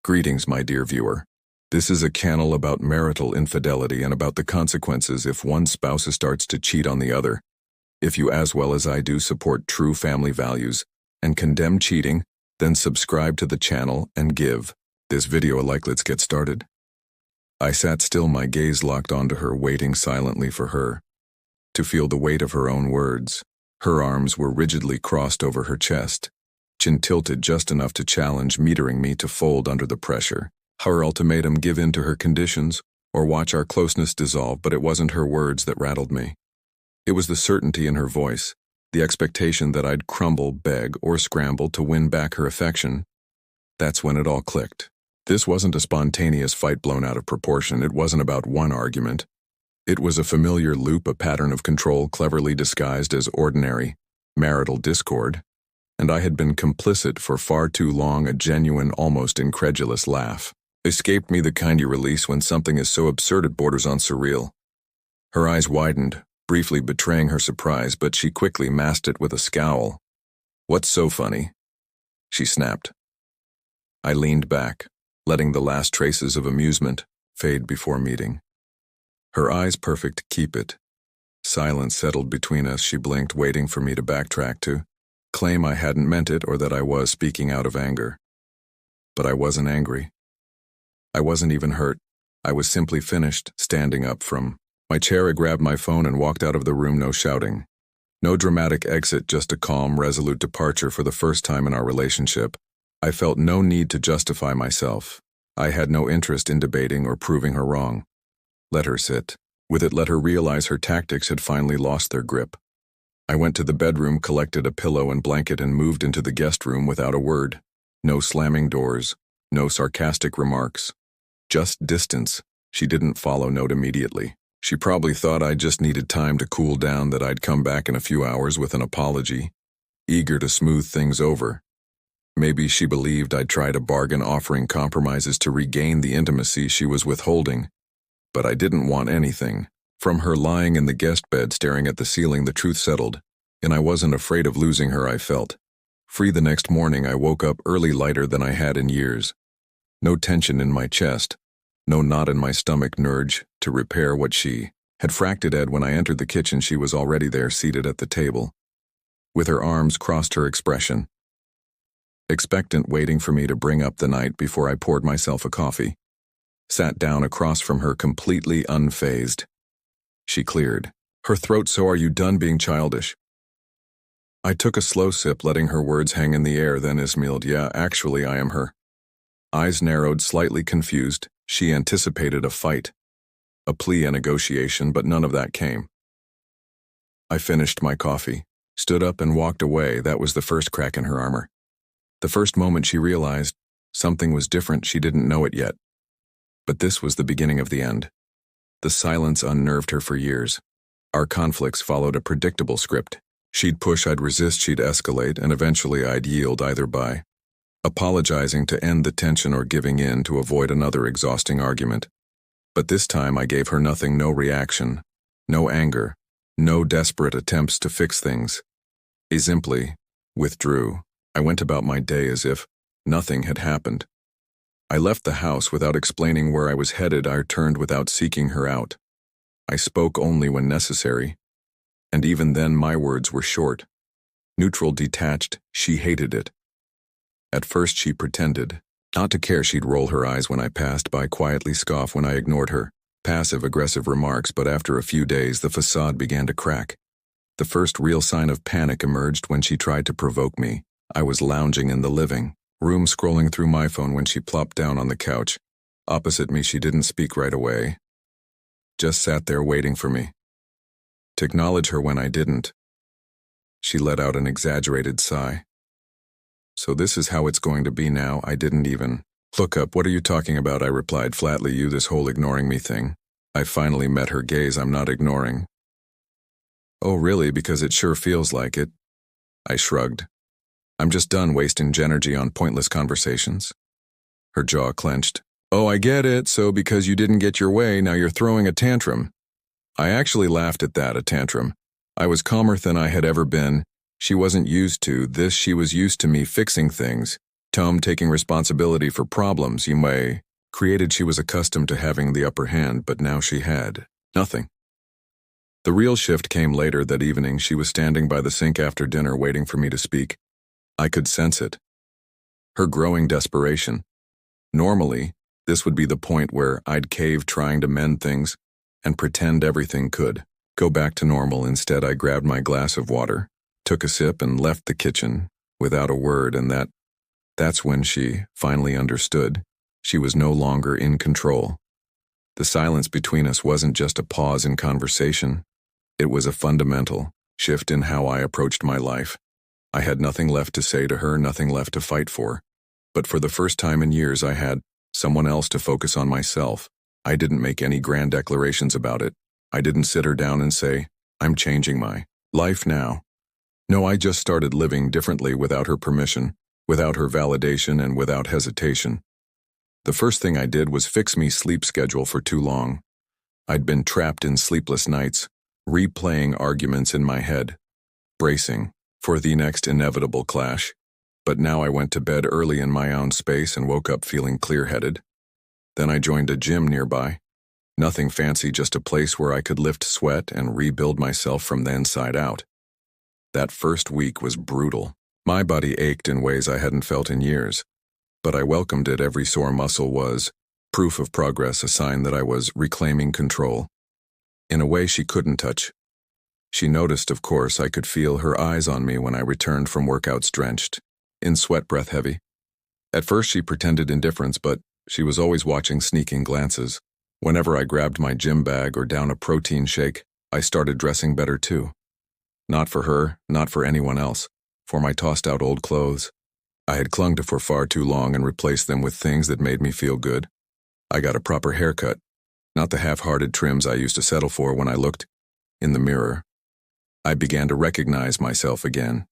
Greetings, my dear viewer. This is a channel about marital infidelity and about the consequences if one spouse starts to cheat on the other. If you, as well as I do, support true family values and condemn cheating, then subscribe to the channel and give this video a like. Let's get started. I sat still, my gaze locked onto her, waiting silently for her to feel the weight of her own words. Her arms were rigidly crossed over her chest, chin tilted just enough to challenge, metering me to fold under the pressure. Her ultimatum: give in to her conditions or watch our closeness dissolve. But it wasn't her words that rattled me. It was the certainty in her voice, the expectation that I'd crumble, beg, or scramble to win back her affection. That's when it all clicked. This wasn't a spontaneous fight blown out of proportion. It wasn't about one argument. It was a familiar loop, a pattern of control cleverly disguised as ordinary marital discord. And I had been complicit for far too long. A genuine, almost incredulous laugh escaped me, the kind you release when something is so absurd it borders on surreal. Her eyes widened, briefly betraying her surprise, but she quickly masked it with a scowl. "What's so funny?" she snapped. I leaned back, letting the last traces of amusement fade before meeting. Her eyes perfect. "Keep it." Silence settled between us. She blinked, waiting for me to backtrack, to claim I hadn't meant it or that I was speaking out of anger. But I wasn't angry. I wasn't even hurt. I was simply finished. Standing up from my chair, I grabbed my phone and walked out of the room. No shouting, no dramatic exit, just a calm, resolute departure. For the first time in our relationship, I felt no need to justify myself. I had no interest in debating or proving her wrong. Let her sit with it. Let her realize her tactics had finally lost their grip. I went to the bedroom, collected a pillow and blanket, and moved into the guest room without a word. No slamming doors, no sarcastic remarks. Just distance. She didn't follow note immediately. She probably thought I just needed time to cool down, that I'd come back in a few hours with an apology, eager to smooth things over. Maybe she believed I'd try to bargain, offering compromises to regain the intimacy she was withholding. But I didn't want anything from her. Lying in the guest bed, staring at the ceiling, the truth settled, and I wasn't afraid of losing her. I felt free. The next morning, I woke up early, lighter than I had in years. No tension in my chest, no knot in my stomach. Urge to repair what she had fractured. When I entered the kitchen, she was already there, seated at the table, with her arms crossed, her expression expectant, waiting for me to bring up the night before. I poured myself a coffee, sat down across from her, completely unfazed. She cleared her throat. "So are you done being childish?" I took a slow sip, letting her words hang in the air, then smiled. "Yeah, actually, I am." Her eyes narrowed, slightly confused. She anticipated a fight, a plea, a negotiation, but none of that came. I finished my coffee, stood up, and walked away. That was the first crack in her armor. The first moment she realized something was different. She didn't know it yet. But this was the beginning of the end. The silence unnerved her for years. Our conflicts followed a predictable script. She'd push, I'd resist, she'd escalate, and eventually I'd yield, either by apologizing to end the tension or giving in to avoid another exhausting argument. But this time I gave her nothing, no reaction, no anger, no desperate attempts to fix things. I simply withdrew. I went about my day as if nothing had happened. I left the house without explaining where I was headed. I returned without seeking her out. I spoke only when necessary, and even then my words were short, neutral, detached. She hated it. At first she pretended not to care. She'd roll her eyes when I passed by, quietly scoff when I ignored her passive-aggressive remarks. But after a few days, the facade began to crack. The first real sign of panic emerged when she tried to provoke me. I was lounging in the living room, scrolling through my phone, when she plopped down on the couch opposite me. She didn't speak right away, just sat there waiting for me to acknowledge her. When I didn't, she let out an exaggerated sigh. "So this is how it's going to be now?" I didn't even look up. "What are you talking about?" I replied flatly. "You, this whole ignoring me thing." I finally met her gaze. "I'm not ignoring." "Oh, really? Because it sure feels like it." I shrugged. "I'm just done wasting energy on pointless conversations." Her jaw clenched. "Oh, I get it. So because you didn't get your way, now you're throwing a tantrum." I actually laughed at that, a tantrum. I was calmer than I had ever been. She wasn't used to this. She was used to me fixing things, Tom taking responsibility for problems you may created. She was accustomed to having the upper hand, but now she had nothing. The real shift came later that evening. She was standing by the sink after dinner waiting for me to speak. I could sense it. Her growing desperation. Normally, this would be the point where I'd cave trying to mend things and pretend everything could go back to normal. Instead, I grabbed my glass of water, took a sip, and left the kitchen without a word, and that's when she finally understood. She was no longer in control. The silence between us wasn't just a pause in conversation. It was a fundamental shift in how I approached my life. I had nothing left to say to her, nothing left to fight for. But for the first time in years, I had someone else to focus on myself. I didn't make any grand declarations about it. I didn't sit her down and say, I'm changing my life now. No, I just started living differently without her permission, without her validation, and without hesitation. The first thing I did was fix me sleep schedule for too long. I'd been trapped in sleepless nights, replaying arguments in my head, bracing for the next inevitable clash. But now I went to bed early in my own space and woke up feeling clear-headed. Then I joined a gym nearby. Nothing fancy, just a place where I could lift sweat and rebuild myself from the inside out. That first week was brutal. My body ached in ways I hadn't felt in years. But I welcomed it. Every sore muscle was proof of progress, a sign that I was reclaiming control. In a way she couldn't touch. She noticed, of course. I could feel her eyes on me when I returned from workouts drenched in sweat, breath heavy. At first she pretended indifference, but she was always watching, sneaking glances. Whenever I grabbed my gym bag or down a protein shake, I started dressing better too. Not for her, not for anyone else, for my tossed-out old clothes. I had clung to for far too long and replaced them with things that made me feel good. I got a proper haircut, not the half-hearted trims I used to settle for. When I looked in the mirror, I began to recognize myself again.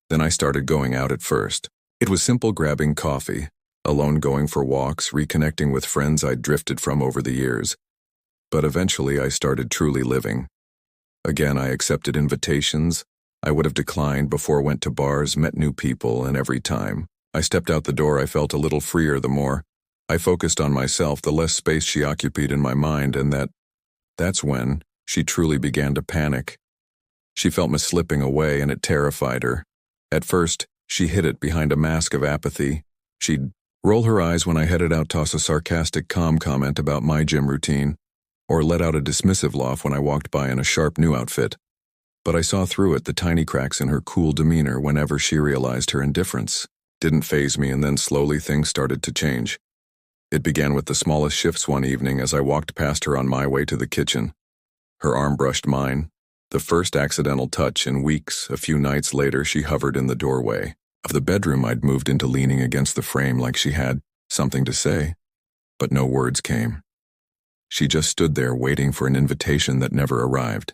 Then I started going out. At first, it was simple, grabbing coffee, alone, going for walks, reconnecting with friends I'd drifted from over the years. But eventually I started truly living. Again, I accepted invitations I would have declined before, went to bars, met new people, and every time I stepped out the door I felt a little freer. The more I focused on myself, the less space she occupied in my mind, and that's when she truly began to panic. She felt me slipping away, and it terrified her. At first, she hid it behind a mask of apathy. She'd roll her eyes when I headed out, toss a sarcastic, calm comment about my gym routine, or let out a dismissive laugh when I walked by in a sharp new outfit. But I saw through it. The tiny cracks in her cool demeanor whenever she realized her indifference didn't faze me, and then slowly things started to change. It began with the smallest shifts. One evening, as I walked past her on my way to the kitchen, her arm brushed mine. The first accidental touch in weeks. A few nights later, she hovered in the doorway of the bedroom I'd moved into, leaning against the frame like she had something to say. But no words came. She just stood there waiting for an invitation that never arrived.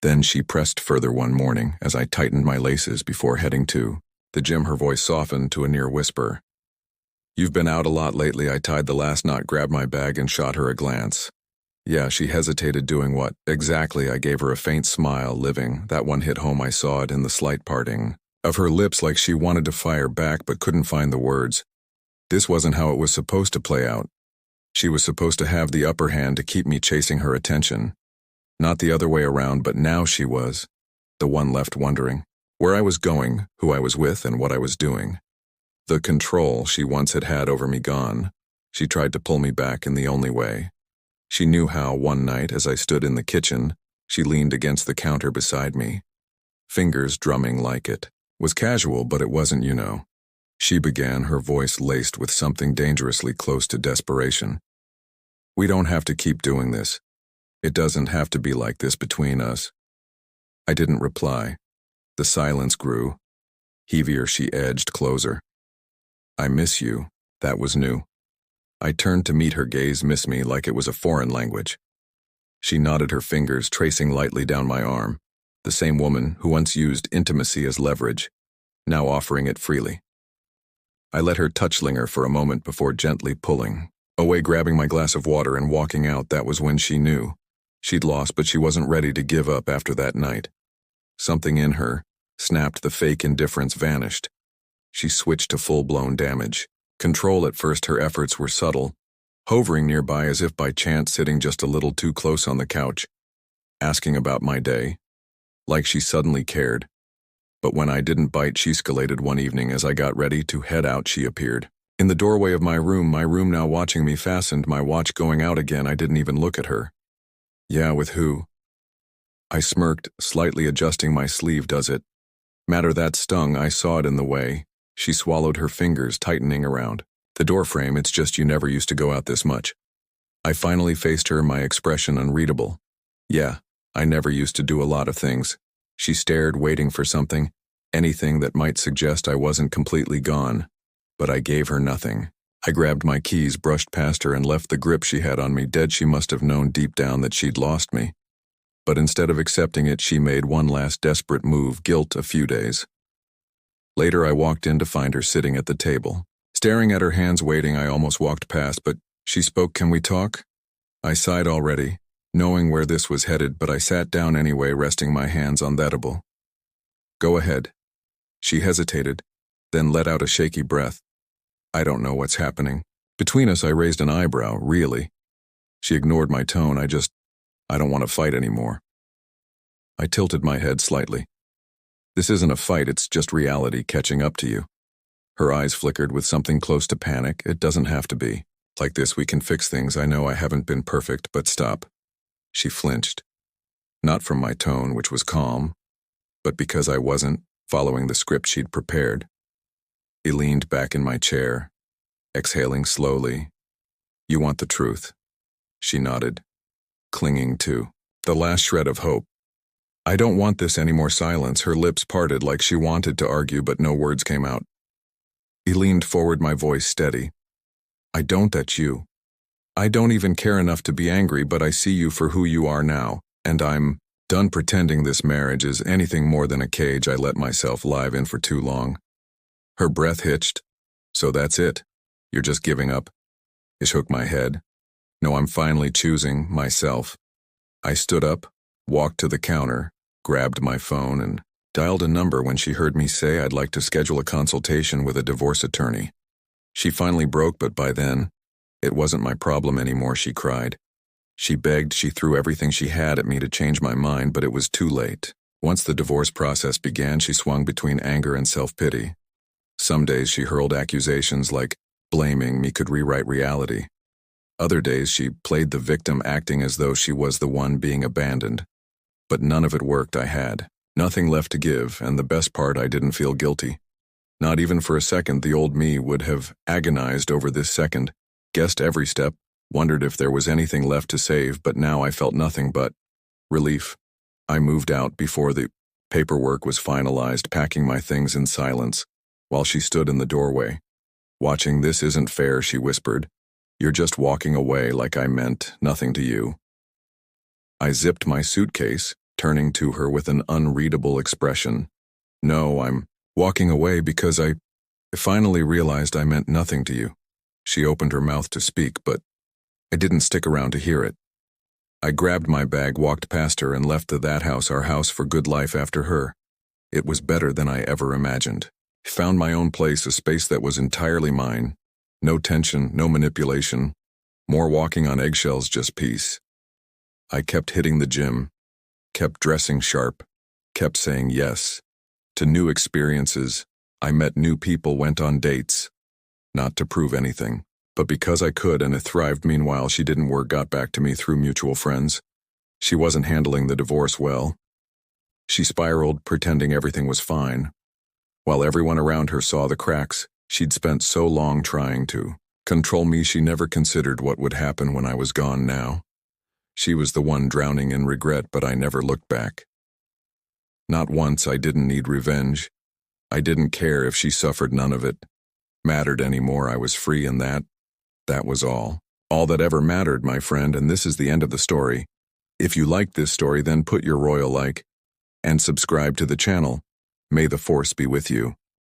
Then she pressed further one morning as I tightened my laces before heading to the gym. Her voice softened to a near whisper. You've been out a lot lately. I tied the last knot, grabbed my bag, and shot her a glance. Yeah, she hesitated. Doing what exactly? I gave her a faint smile. Living. That one hit home. I saw it in the slight parting of her lips, like she wanted to fire back but couldn't find the words. This wasn't how it was supposed to play out. She was supposed to have the upper hand to keep me chasing her attention. Not the other way around, but now she was the one left wondering where I was going, who I was with, and what I was doing. The control she once had had over me gone. She tried to pull me back in the only way she knew how. One night, as I stood in the kitchen, she leaned against the counter beside me, fingers drumming. Like it was casual, but it wasn't, you know. She began, her voice laced with something dangerously close to desperation. We don't have to keep doing this. It doesn't have to be like this between us. I didn't reply. The silence grew heavier. She edged closer. I miss you. That was new. I turned to meet her gaze, miss me, like it was a foreign language. She nodded, her fingers tracing lightly down my arm. The same woman who once used intimacy as leverage, now offering it freely. I let her touch linger for a moment before gently pulling away, grabbing my glass of water and walking out. That was when she knew she'd lost, but she wasn't ready to give up after that night. Something in her snapped. The fake indifference vanished. she switched to full-blown damage. Control at first, her efforts were subtle, hovering nearby as if by chance, sitting just a little too close on the couch, asking about my day, like she suddenly cared. But when I didn't bite, she escalated. One evening as I got ready to head out, she appeared in the doorway of my room now watching me, fastened my watch, going out again. I didn't even look at her. Yeah, with who? I smirked, slightly adjusting my sleeve. Does it matter? That stung. I saw it in the way she swallowed, her fingers tightening around the doorframe. It's just you never used to go out this much. I finally faced her, my expression unreadable. Yeah, I never used to do a lot of things. She stared, waiting for something, anything that might suggest I wasn't completely gone. But I gave her nothing. I grabbed my keys, brushed past her, and left the grip she had on me dead. She must have known deep down that she'd lost me. But instead of accepting it, she made one last desperate move. Guilt. A few days later, I walked in to find her sitting at the table, staring at her hands, waiting. I almost walked past, but she spoke. Can we talk? I sighed already, knowing where this was headed, but I sat down anyway, resting my hands on that table. Go ahead. She hesitated, then let out a shaky breath. I don't know what's happening between us. I raised an eyebrow. Really? She ignored my tone. I don't want to fight anymore. I tilted my head slightly. This isn't a fight, it's just reality catching up to you. Her eyes flickered with something close to panic. It doesn't have to be. Like this, we can fix things. I know I haven't been perfect, but stop. She flinched. Not from my tone, which was calm, but because I wasn't following the script she'd prepared. He leaned back in my chair, exhaling slowly. You want the truth? She nodded, clinging to the last shred of hope. I don't want this anymore. Silence. Her lips parted like she wanted to argue, but no words came out. He leaned forward, my voice steady. I don't. That's you. I don't even care enough to be angry, but I see you for who you are now, and I'm done pretending this marriage is anything more than a cage I let myself live in for too long. Her breath hitched. So that's it? You're just giving up? I shook my head. No, I'm finally choosing myself. I stood up, walked to the counter, grabbed my phone, and dialed a number. When she heard me say I'd like to schedule a consultation with a divorce attorney, she finally broke, but by then, it wasn't my problem anymore. She cried. She begged. She threw everything she had at me to change my mind, but it was too late. Once the divorce process began, she swung between anger and self-pity. Some days she hurled accusations like blaming me could rewrite reality. Other days she played the victim, acting as though she was the one being abandoned. But none of it worked. I had nothing left to give, and the best part, I didn't feel guilty. Not even for a second. The old me would have agonized over this second, guessed every step, wondered if there was anything left to save, but now I felt nothing but relief. I moved out before the paperwork was finalized, packing my things in silence, while she stood in the doorway, watching. This isn't fair, she whispered. You're just walking away like I meant nothing to you. I zipped my suitcase, turning to her with an unreadable expression. No, I'm walking away because I finally realized I meant nothing to you. She opened her mouth to speak, but I didn't stick around to hear it. I grabbed my bag, walked past her, and left that house, our house for good life after her. It was better than I ever imagined. Found my own place, a space that was entirely mine. No tension, no manipulation. More walking on eggshells, just peace. I kept hitting the gym, kept dressing sharp, kept saying yes to new experiences. I met new people, went on dates. Not to prove anything, but because I could, and it thrived. Meanwhile, she didn't work, got back to me through mutual friends. She wasn't handling the divorce well. She spiraled, pretending everything was fine, while everyone around her saw the cracks. She'd spent so long trying to control me, she never considered what would happen when I was gone. Now she was the one drowning in regret, but I never looked back. Not once. I didn't need revenge. I didn't care if she suffered. None of it mattered anymore. I was free, and that was all that ever mattered, my friend. And this is the end of the story. If you liked this story, then put your royal like and subscribe to the channel. May the force be with you.